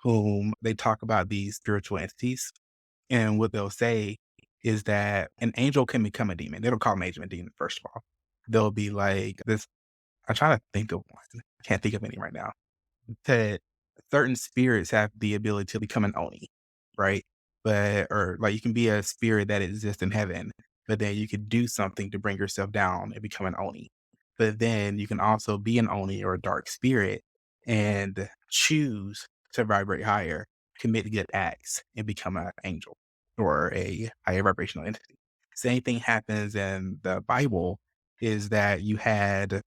whom they talk about these spiritual entities, and what they'll say is that an angel can become a demon. They don't call an angel a demon, first of all. They'll be like this. I'm trying to think of one. I can't think of any right now. That certain spirits have the ability to become an Oni, right? But or like you can be a spirit that exists in heaven, but then you could do something to bring yourself down and become an Oni. But then you can also be an Oni or a dark spirit and choose to vibrate higher, commit good acts, and become an angel or a higher vibrational entity. Same thing happens in the Bible is that you had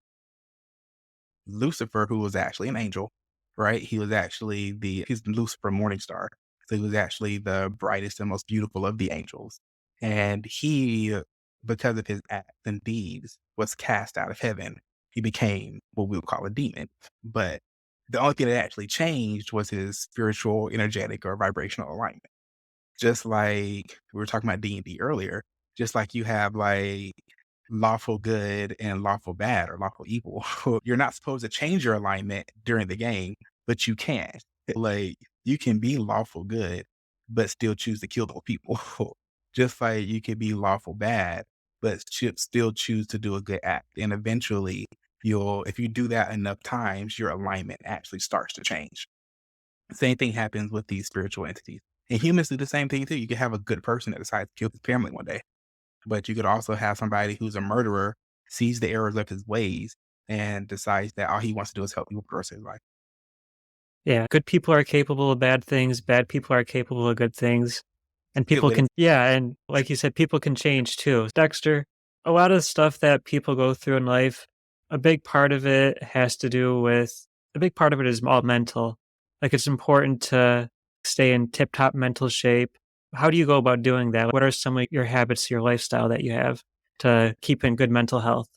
Lucifer, who was actually an angel, right? He was actually he's Lucifer morning star. So he was actually the brightest and most beautiful of the angels. And he, because of his acts and deeds, was cast out of heaven. He became what we would call a demon. But the only thing that actually changed was his spiritual, energetic, or vibrational alignment. Just like we were talking about D&D earlier, just like you have like lawful good and lawful bad or lawful evil. You're not supposed to change your alignment during the game, but you can. Like you can be lawful good, but still choose to kill those people. Just like you can be lawful bad, but should still choose to do a good act. And eventually if you do that enough times, your alignment actually starts to change. Same thing happens with these spiritual entities. And humans do the same thing too. You can have a good person that decides to kill his family one day, but you could also have somebody who's a murderer, sees the errors of his ways, and decides that all he wants to do is help people for the rest of his life. Yeah, good people are capable of bad things, bad people are capable of good things, and Good people way to can yeah, and like you said, people can change too. Dexter, a lot of stuff that people go through in life, a big part of it has to do with a big part of it is all mental. Like, it's important to stay in tip-top mental shape. How do you go about doing that? What are some of your habits, your lifestyle that you have to keep in good mental health?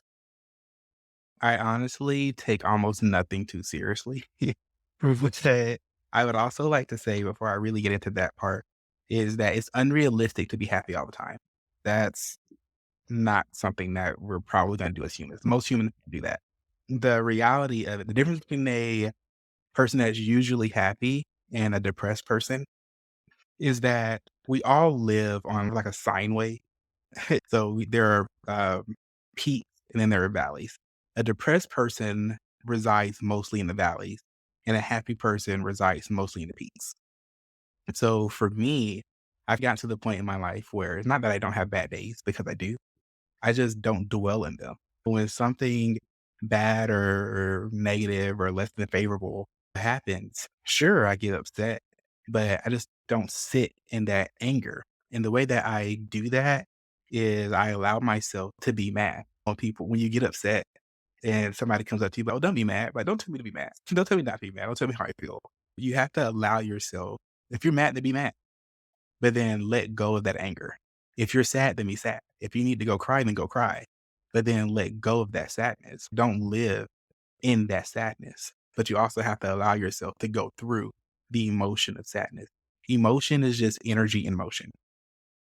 I honestly take almost nothing too seriously. But I would also like to say before I really get into that part is that it's unrealistic to be happy all the time. That's not something that we're probably going to do as humans. Most humans do that. The reality of it, the difference between a person that's usually happy and a depressed person is that we all live on like a sine wave. There are peaks and then there are valleys. A depressed person resides mostly in the valleys, and a happy person resides mostly in the peaks. And so for me, I've gotten to the point in my life where it's not that I don't have bad days because I do. I just don't dwell in them. When something bad or negative or less than favorable happens, sure, I get upset, but I just don't sit in that anger. And the way that I do that is I allow myself to be mad on people. When you get upset and somebody comes up to you, like, oh, don't be mad. But don't tell me to be mad. Don't tell me not to be mad. Don't tell me how I feel. You have to allow yourself, if you're mad, to be mad, but then let go of that anger. If you're sad, then be sad. If you need to go cry, then go cry. But then let go of that sadness. Don't live in that sadness. But you also have to allow yourself to go through the emotion of sadness. Emotion is just energy in motion.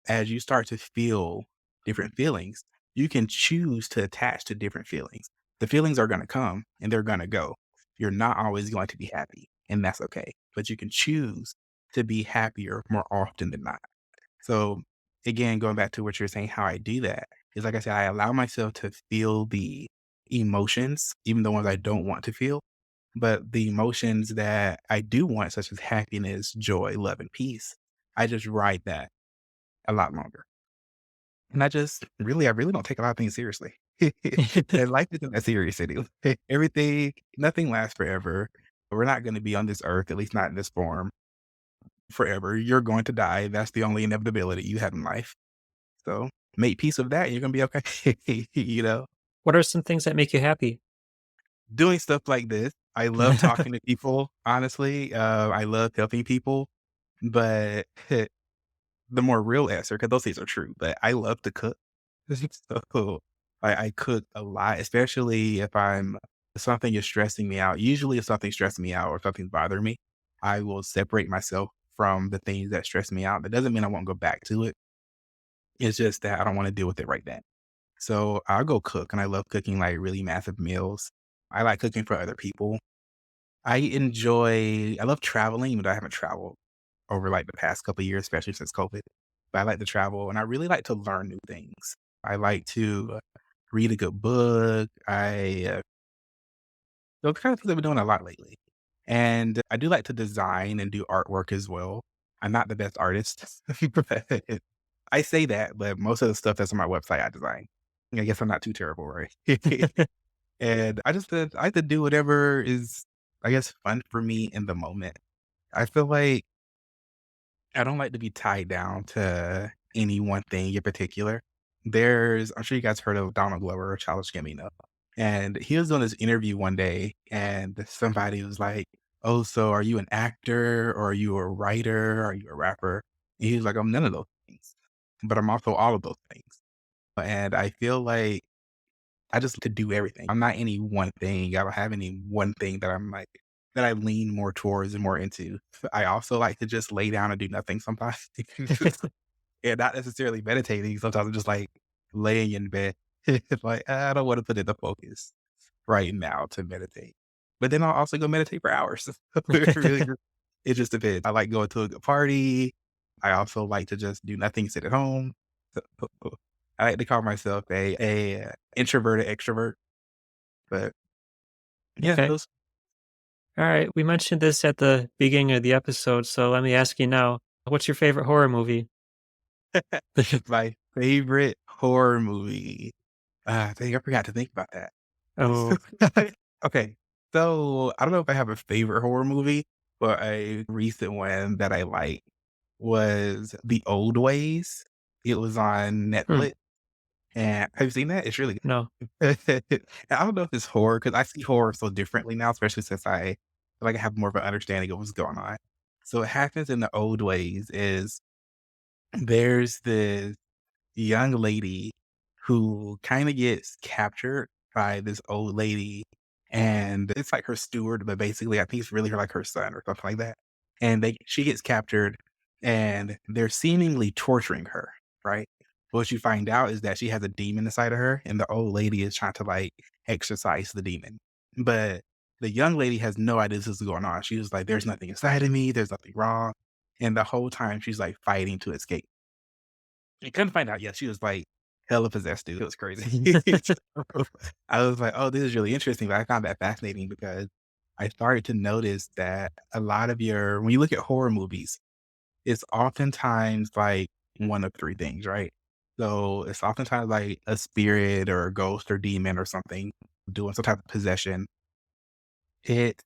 As you start to feel different feelings, you can choose to attach to different feelings. The feelings are going to come and they're going to go. You're not always going to be happy, and that's okay. But you can choose to be happier more often than not. So again, going back to what you're saying, how I do that is like I said, I allow myself to feel the emotions, even the ones I don't want to feel. But the emotions that I do want, such as happiness, joy, love, and peace, I just ride that a lot longer. And I really don't take a lot of things seriously. And life isn't that serious anyway. Everything, nothing lasts forever. We're not going to be on this earth, at least not in this form, forever. You're going to die. That's the only inevitability you have in life. So make peace of that. And you're going to be okay. What are some things that make you happy? Doing stuff like this. I love talking to people, honestly. I love helping people, but the more real answer, because those things are true, but I love to cook. So I cook a lot, especially if something is stressing me out. Usually if something's stressing me out or something's bothering me, I will separate myself from the things that stress me out. That doesn't mean I won't go back to it. It's just that I don't want to deal with it right then. So I'll go cook, and I love cooking like really massive meals. I like cooking for other people. I love traveling, even though I haven't traveled over like the past couple of years, especially since COVID. But I like to travel and I really like to learn new things. I like to read a good book. Those kind of things I've been doing a lot lately. And I do like to design and do artwork as well. I'm not the best artist, but I say that, but most of the stuff that's on my website, I design. I guess I'm not too terrible, right? And I like to do whatever is, I guess, fun for me in the moment. I feel like I don't like to be tied down to any one thing in particular. I'm sure you guys heard of Donald Glover or Childish Gambino. And he was on this interview one day, and somebody was like, oh, so are you an actor or are you a writer? Are you a rapper? And he was like, I'm none of those things, but I'm also all of those things. And I feel like I just to do everything. I'm not any one thing. I don't have any one thing that I'm like that I lean more towards and more into. I also like to just lay down and do nothing sometimes. And not necessarily meditating. Sometimes I'm just like laying in bed. It's like I don't want to put in the focus right now to meditate. But then I'll also go meditate for hours. It really it just depends. I like going to a good party. I also like to just do nothing, sit at home. I like to call myself a introverted extrovert. But yeah, Okay. those All right. We mentioned this at the beginning of the episode, so let me ask you now. What's your favorite horror movie? my favorite horror movie. Dang, I forgot to think about that. Oh, Okay, so I don't know if I have a favorite horror movie, but a recent one that I like was The Old Ways. It was on hmm, Netflix, and have you seen that? It's really no. good. I don't know if it's horror because I see horror so differently now, especially since I feel like I have more of an understanding of what's going on. So what happens in The Old Ways is there's this young lady who kinda gets captured by this old lady, and it's like her steward, but basically, I think it's really her like her son or something like that, and she gets captured, and they're seemingly torturing her, right? What you find out is that she has a demon inside of her, and the old lady is trying to, like, exorcise the demon, but the young lady has no idea this is going on. She was like, "There's nothing inside of me, there's nothing wrong," and the whole time, she's, like, fighting to escape. You couldn't find out yet. She was, like, hella possessed, dude. It was crazy. So, I was like, "Oh, this is really interesting," but I found that fascinating because I started to notice that a lot of your when you look at horror movies, it's oftentimes, like, one of 3 things, right? So, it's oftentimes, like, a spirit or a ghost or demon or something doing some type of possession. It's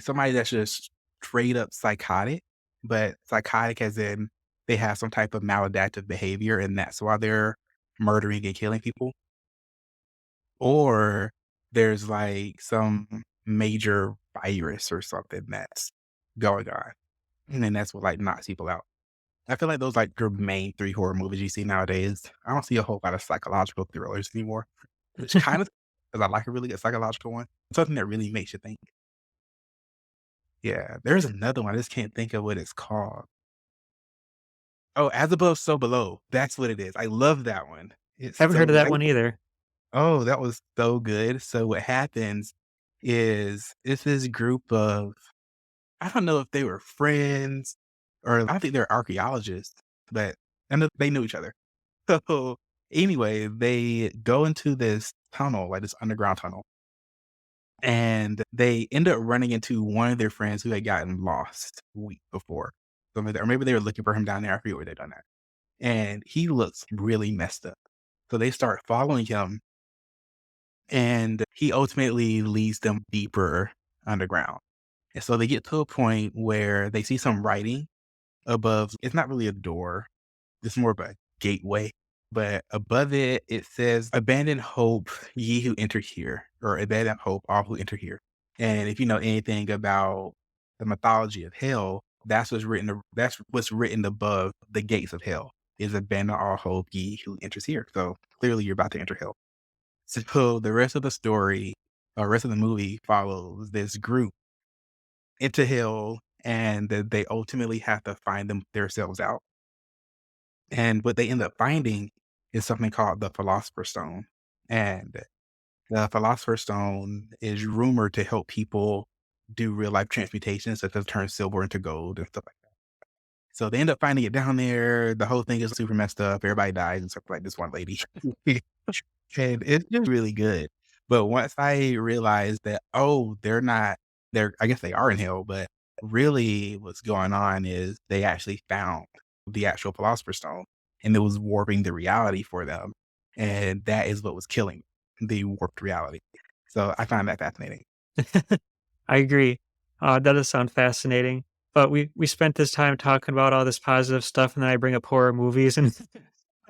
somebody that's just straight up psychotic, but psychotic as in they have some type of maladaptive behavior, and that's why they're murdering and killing people. Or there's like some major virus or something that's going on, and then that's what like knocks people out. I feel like those like your main 3 horror movies you see nowadays. I don't see a whole lot of psychological thrillers anymore, which kind of because I like a really good psychological one, something that really makes you think. Yeah, there's another one, I just can't think of what it's called. Oh, As Above, So Below, that's what it is. I love that one. It's Haven't so heard of good. that one either. Oh, that was so good. So what happens is it's this group of I don't know if they were friends or I don't think they're archaeologists, but I know they knew each other. So anyway, they go into this tunnel, like this underground tunnel, and they end up running into one of their friends who had gotten lost a week before. Or maybe they were looking for him down there. I forget where they done that. And he looks really messed up. So they start following him, and he ultimately leads them deeper underground. And so they get to a point where they see some writing above. It's not really a door, it's more of a gateway. But above it, it says, "Abandon hope, ye who enter here," or "Abandon hope, all who enter here." And if you know anything about the mythology of hell, that's what's written above the gates of hell, is "Abandon all hope, ye who enters here." So, clearly, you're about to enter hell. So, the rest of the story, or rest of the movie follows this group into hell, and they ultimately have to find themselves out. And what they end up finding is something called the Philosopher's Stone. And the Philosopher's Stone is rumored to help people do real life transmutations, such as turn silver into gold and stuff like that. So they end up finding it down there. The whole thing is super messed up. Everybody dies except for like this one lady. And it's just really good. But once I realized that, oh, I guess they are in hell, but really what's going on is they actually found the actual Philosopher's Stone and it was warping the reality for them. And that is what was killing the warped reality. So I find that fascinating. I agree. That does sound fascinating. But we spent this time talking about all this positive stuff, and then I bring up horror movies and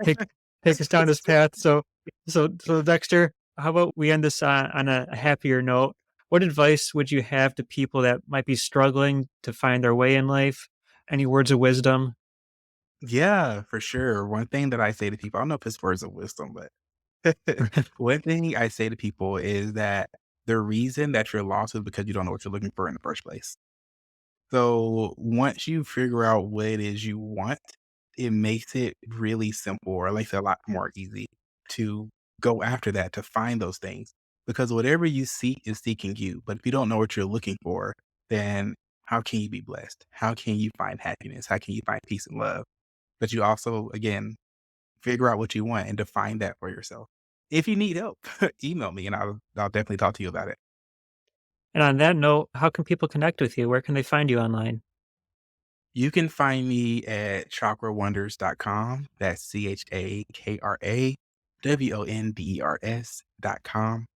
take take us down this path. So Dexter, how about we end this on a happier note? What advice would you have to people that might be struggling to find their way in life? Any words of wisdom? Yeah, for sure. One thing that I say to people, I don't know if it's words of wisdom, but One thing I say to people is that the reason that you're lost is because you don't know what you're looking for in the first place. So once you figure out what it is you want, it makes it really simple, or makes it a lot more easy to go after that, to find those things. Because whatever you seek is seeking you. But if you don't know what you're looking for, then how can you be blessed? How can you find happiness? How can you find peace and love? But you also, again, figure out what you want and define that for yourself. If you need help, email me and I'll definitely talk to you about it. And on that note, how can people connect with you? Where can they find you online? You can find me at chakrawonders.com. That's CHAKRAWONDERS.com.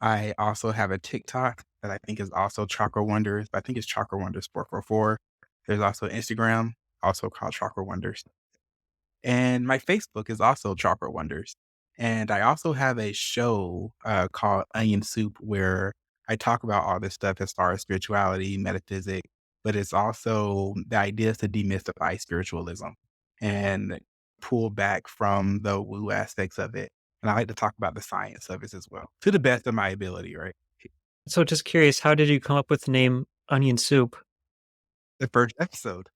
I also have a TikTok that I think is also Chakra Wonders. I think it's Chakra Wonders 444. There's also Instagram, also called Chakra Wonders. And my Facebook is also Chakra Wonders. And I also have a show called Onion Soup where I talk about all this stuff as far as spirituality, metaphysics, but it's also the idea is to demystify spiritualism and pull back from the woo aspects of it. And I like to talk about the science of it as well, to the best of my ability, right? So just curious, how did you come up with the name Onion Soup? The first episode.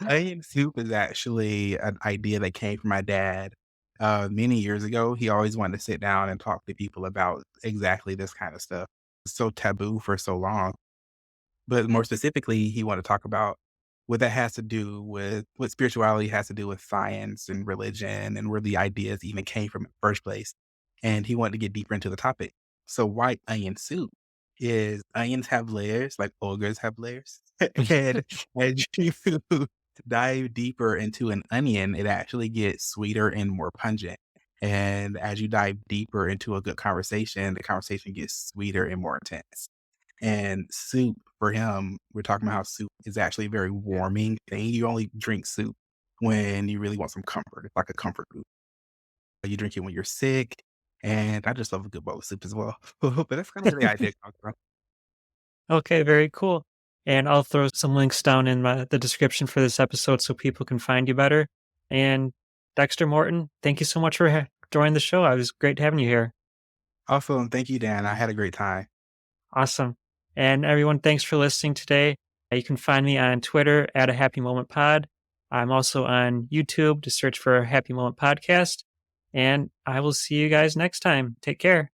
Onion soup is actually an idea that came from my dad, many years ago. He always wanted to sit down and talk to people about exactly this kind of stuff. It's so taboo for so long. But more specifically, he wanted to talk about what that has to do with what spirituality has to do with science and religion and where the ideas even came from in the first place. And he wanted to get deeper into the topic. So white onion soup is onions have layers, like ogres have layers. And as you dive deeper into an onion, it actually gets sweeter and more pungent. And as you dive deeper into a good conversation, the conversation gets sweeter and more intense. And soup for him, we're talking about how soup is actually a very warming thing. You only drink soup when you really want some comfort. It's like a comfort food. You drink it when you're sick. And I just love a good bowl of soup as well. But that's kind of where the idea comes from. Okay, very cool. And I'll throw some links down in the description for this episode so people can find you better. And Dexter Morton, thank you so much for joining the show. It was great having you here. Awesome. Thank you, Dan. I had a great time. Awesome. And everyone, thanks for listening today. You can find me on Twitter at a Happy Moment Pod. I'm also on YouTube to search for a Happy Moment Podcast. And I will see you guys next time. Take care.